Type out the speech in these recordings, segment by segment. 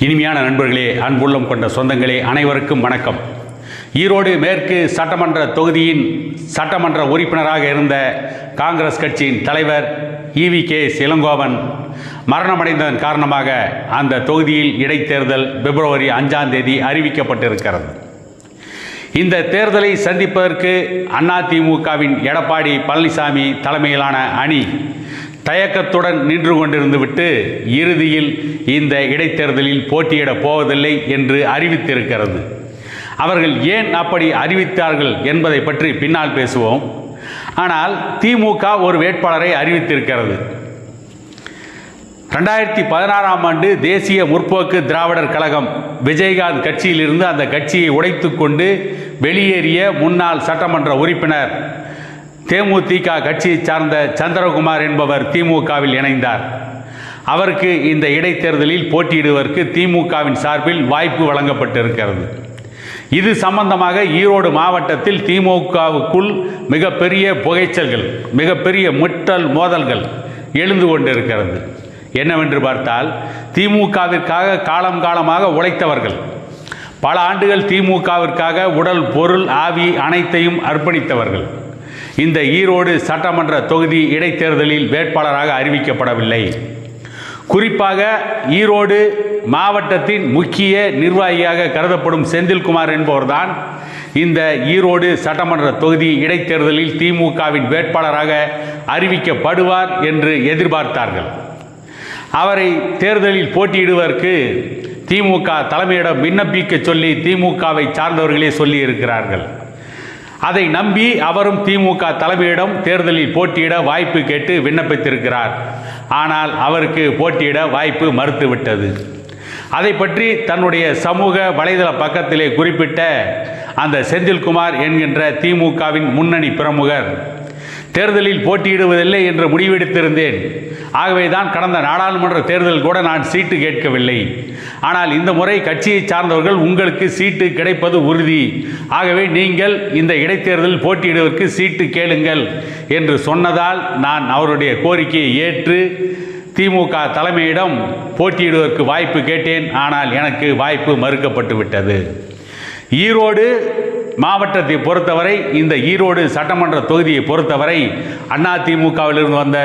இனிமையான நண்பர்களே, அன்புள்ளம் கொண்ட சொந்தங்களே, அனைவருக்கும் வணக்கம். ஈரோடு மேற்கு சட்டமன்ற தொகுதியின் சட்டமன்ற உறுப்பினராக இருந்த காங்கிரஸ் கட்சியின் தலைவர் ஈவி.கே. இளங்கோவன் மரணமடைந்ததன் காரணமாக அந்த தொகுதியில் இடைத்தேர்தல் பிப்ரவரி 5ஆம் தேதி அறிவிக்கப்பட்டிருக்கிறது. இந்த தேர்தலை சந்திப்பதற்கு அதிமுகவின் எடப்பாடி பழனிசாமி தலைமையிலான அணி தயக்கத்துடன் நின்று கொண்டிருந்து விட்டு இறுதியில் இந்த இடைத்தேர்தலில் போட்டியிடப் போவதில்லை என்று அறிவித்திருக்கிறது. அவர்கள் ஏன் அப்படி அறிவித்தார்கள் என்பதை பற்றி பின்னால் பேசுவோம். ஆனால் திமுக ஒரு வேட்பாளரை அறிவித்திருக்கிறது. 2016ஆம் ஆண்டு தேசிய முற்போக்கு திராவிடர் கழகம் விஜயகாந்த் கட்சியிலிருந்து அந்த கட்சியை உடைத்து கொண்டு வெளியேறிய முன்னாள் சட்டமன்ற உறுப்பினர் தேமுதிக கட்சியை சார்ந்த சந்திரகுமார் என்பவர் திமுகவில் இணைந்தார். அவருக்கு இந்த இடைத்தேர்தலில் போட்டியிடுவதற்கு திமுகவின் சார்பில் வாய்ப்பு வழங்கப்பட்டிருக்கிறது. இது சம்பந்தமாக ஈரோடு மாவட்டத்தில் திமுகவுக்குள் மிகப்பெரிய புகைச்சல்கள், மிகப்பெரிய முட்டல் மோதல்கள் எழுந்து கொண்டிருக்கிறது. என்னவென்று பார்த்தால், திமுகவிற்காக காலமாக உழைத்தவர்கள், பல ஆண்டுகள் திமுகவிற்காக உடல் பொருள் ஆவி அனைத்தையும் அர்ப்பணித்தவர்கள் இந்த ஈரோடு சட்டமன்ற தொகுதி இடைத்தேர்தலில் வேட்பாளராக அறிவிக்கப்படவில்லை. குறிப்பாக ஈரோடு மாவட்டத்தின் முக்கிய நிர்வாகியாக கருதப்படும் செந்தில்குமார் என்பவர்தான் இந்த ஈரோடு சட்டமன்ற தொகுதி இடைத்தேர்தலில் திமுகவின் வேட்பாளராக அறிவிக்கப்படுவார் என்று எதிர்பார்த்தார்கள். அவரை தேர்தலில் போட்டியிடுவதற்கு திமுக தலைமையிடம் விண்ணப்பிக்க சொல்லி திமுகவை சார்ந்தவர்களே சொல்லி இருக்கிறார்கள். அதை நம்பி அவரும் திமுக தலைமையிடம் தேர்தலில் போட்டியிட வாய்ப்பு கேட்டு விண்ணப்பித்திருக்கிறார். ஆனால் அவருக்கு போட்டியிட வாய்ப்பு மறுத்துவிட்டது. அதை பற்றி தன்னுடைய சமூக வலைதள பக்கத்திலே குறிப்பிட்ட அந்த செந்தில்குமார் என்கின்ற திமுகவின் முன்னணி பிரமுகர், தேர்தலில் போட்டியிடுவதில்லை என்று முடிவெடுத்திருந்தேன். ஆகவே தான் கடந்த நாடாளுமன்ற தேர்தல் கூட நான் சீட்டு கேட்கவில்லை. ஆனால் இந்த முறை கட்சியை சார்ந்தவர்கள் உங்களுக்கு சீட்டு கிடைப்பது உறுதி. ஆகவே நீங்கள் இந்த இடைத்தேர்தலில் போட்டியிடுவதற்கு சீட்டு கேளுங்கள் என்று சொன்னதால் நான் அவருடைய கோரிக்கையை ஏற்று திமுக தலைமையிடம் போட்டியிடுவதற்கு வாய்ப்பு கேட்டேன். ஆனால் எனக்கு வாய்ப்பு மறுக்கப்பட்டு விட்டது. ஈரோடு மாவட்டத்தை பொறுத்தவரை, இந்த ஈரோடு சட்டமன்ற தொகுதியை பொறுத்தவரை அதிமுகவிலிருந்து வந்த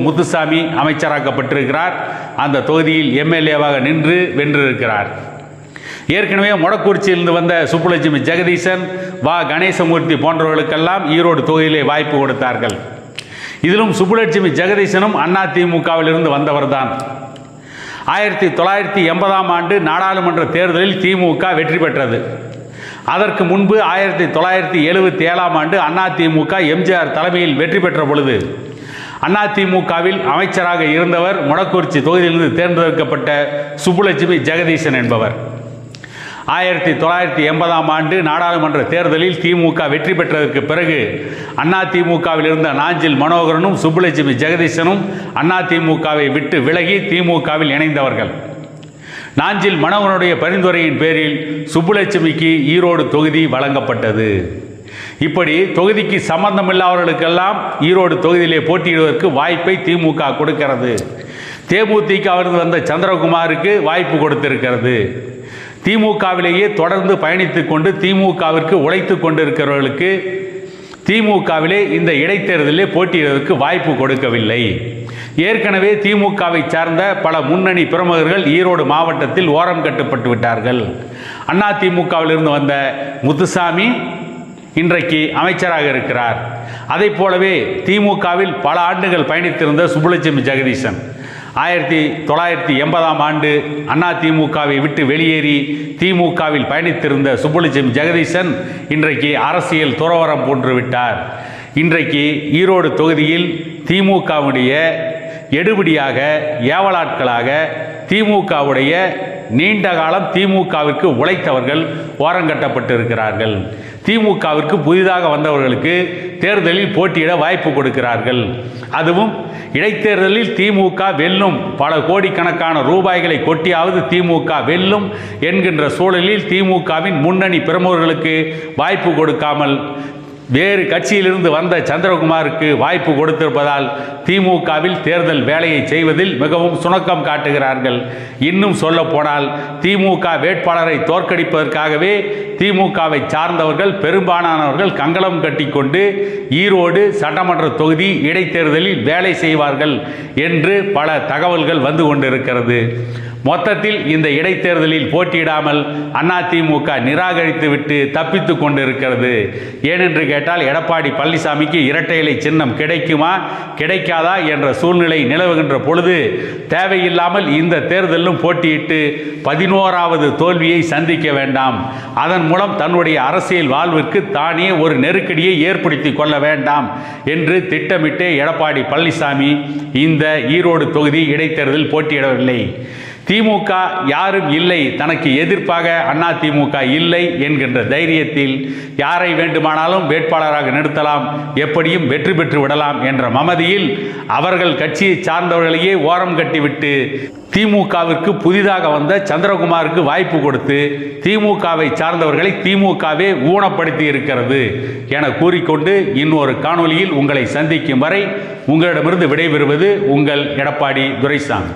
முத்துசாமி அமைச்சராக்கப்பட்டிருக்கிறார். அந்த தொகுதியில் எம்எல்ஏவாக நின்று வென்றிருக்கிறார். ஏற்கனவே மொடக்குறிச்சியிலிருந்து வந்த சுப்புலட்சுமி ஜெகதீசன், கணேசமூர்த்தி போன்றவர்களுக்கெல்லாம் ஈரோடு தொகுதியிலே வாய்ப்பு கொடுத்தார்கள். இதிலும் சுப்புலட்சுமி ஜெகதீசனும் அதிமுகவிலிருந்து வந்தவர்தான். 1980ஆம் ஆண்டு நாடாளுமன்ற தேர்தலில் திமுக வெற்றி பெற்றது. அதற்கு முன்பு 1977ஆம் ஆண்டு அதிமுக எம்ஜிஆர் தலைமையில் வெற்றி பெற்ற பொழுது அதிமுகவில் அமைச்சராக இருந்தவர் மொடக்குறிச்சி தொகுதியிலிருந்து தேர்ந்தெடுக்கப்பட்ட சுப்புலட்சுமி ஜெகதீசன் என்பவர். 1980ஆம் ஆண்டு நாடாளுமன்ற தேர்தலில் திமுக வெற்றி பெற்றதற்கு பிறகு அதிமுகவில் இருந்த நாஞ்சில் மனோகரனும் சுப்புலட்சுமி ஜெகதீசனும் அதிமுகவை விட்டு விலகி திமுகவில் இணைந்தவர்கள். நாஞ்சில் மனோகரனுடைய பரிந்துரையின் பேரில் சுப்புலட்சுமிக்கு ஈரோடு தொகுதி வழங்கப்பட்டது. இப்படி தொகுதிக்கு சம்பந்தமில்லாதவர்களுக்கெல்லாம் ஈரோடு தொகுதியிலே போட்டியிடுவதற்கு வாய்ப்பை திமுக கொடுக்கிறது. தேமுதிகவிலிருந்து வந்த சந்திரகுமாருக்கு வாய்ப்பு கொடுத்திருக்கிறது. திமுகவிலேயே தொடர்ந்து பயணித்து கொண்டு திமுகவிற்கு உழைத்து கொண்டிருக்கிறவர்களுக்கு திமுகவிலே இந்த இடைத்தேர்தலிலே போட்டியிடுவதற்கு வாய்ப்பு கொடுக்கவில்லை. ஏற்கனவே திமுகவை சார்ந்த பல முன்னணி பிரமுகர்கள் ஈரோடு மாவட்டத்தில் ஓரம் கட்டப்பட்டு விட்டார்கள். அதிமுகவிலிருந்து வந்த முத்துசாமி இன்றைக்கு அமைச்சராக இருக்கிறார். அதை போலவே திமுகவில் பல ஆண்டுகள் பயணித்திருந்த சுப்புலட்சுமி ஜெகதீசன் 1980ஆம் ஆண்டு அதிமுகவை விட்டு வெளியேறி திமுகவில் பயணித்திருந்த சுப்புலட்சுமி ஜெகதீசன் இன்றைக்கு அரசியல் துறவரம் போன்று விட்டார். இன்றைக்கு ஈரோடு தொகுதியில் திமுகவுடைய எடுபடியாக, ஏவலாட்களாக, திமுகவுடைய நீண்ட காலம் திமுகவிற்கு உழைத்தவர்கள் ஓரங்கட்டப்பட்டிருக்கிறார்கள். திமுகவிற்கு புதிதாக வந்தவர்களுக்கு தேர்தலில் போட்டியிட வாய்ப்பு கொடுக்கிறார்கள். அதுவும் இடைத்தேர்தலில் திமுக வெல்லும், பல கோடிக்கணக்கான ரூபாய்களை கொட்டியாவது திமுக வெல்லும் என்கின்ற சூழலில் திமுகவின் முன்னணி பிரமுகர்களுக்கு வாய்ப்பு கொடுக்காமல் வேறு கட்சியிலிருந்து வந்த சந்திரகுமாருக்கு வாய்ப்பு கொடுத்திருப்பதால் திமுகவில் தேர்தல் வேலையை செய்வதில் மிகவும் சுணக்கம் காட்டுகிறார்கள். இன்னும் சொல்ல போனால் திமுக வேட்பாளரை தோற்கடிப்பதற்காகவே திமுகவை சார்ந்தவர்கள் பெரும்பாலானவர்கள் கங்கணம் கட்டிக்கொண்டு ஈரோடு சட்டமன்ற தொகுதி இடைத்தேர்தலில் வேலை செய்வார்கள் என்று பல தகவல்கள் வந்து கொண்டிருக்கிறது. மொத்தத்தில் இந்த இடைத்தேர்தலில் போட்டியிடாமல் அதிமுக நிராகரித்துவிட்டு தப்பித்து கொண்டிருக்கிறது. ஏனென்று கேட்டால் எடப்பாடி பழனிசாமிக்கு இரட்டை இலை சின்னம் கிடைக்குமா கிடைக்காதா என்ற சூழ்நிலை நிலவுகின்ற பொழுது தேவையில்லாமல் இந்த தேர்தலிலும் போட்டியிட்டு 11வது தோல்வியை சந்திக்க வேண்டாம். அதன் மூலம் தன்னுடைய அரசியல் வாழ்விற்கு தானே ஒரு நெருக்கடியை ஏற்படுத்தி கொள்ள வேண்டாம் என்று திட்டமிட்டு எடப்பாடி பழனிசாமி இந்த ஈரோடு தொகுதி இடைத்தேர்தலில் போட்டியிடவில்லை. திமுக யாரும் இல்லை, தனக்கு எதிர்ப்பாக அதிமுக இல்லை என்கின்ற தைரியத்தில் யாரை வேண்டுமானாலும் வேட்பாளராக நிறுத்தலாம், எப்படியும் வெற்றி பெற்று விடலாம் என்ற மமதியில் அவர்கள் கட்சியை சார்ந்தவர்களையே ஓரம் கட்டிவிட்டு திமுகவிற்கு புதிதாக வந்த சந்திரகுமாருக்கு வாய்ப்பு கொடுத்து திமுகவை சார்ந்தவர்களை திமுகவே ஊனப்படுத்தி இருக்கிறது என கூறிக்கொண்டு இன்னொரு காணொலியில் உங்களை சந்திக்கும் வரை உங்களிடமிருந்து விடைபெறுவது உங்கள் எடப்பாடி துரைசாமி.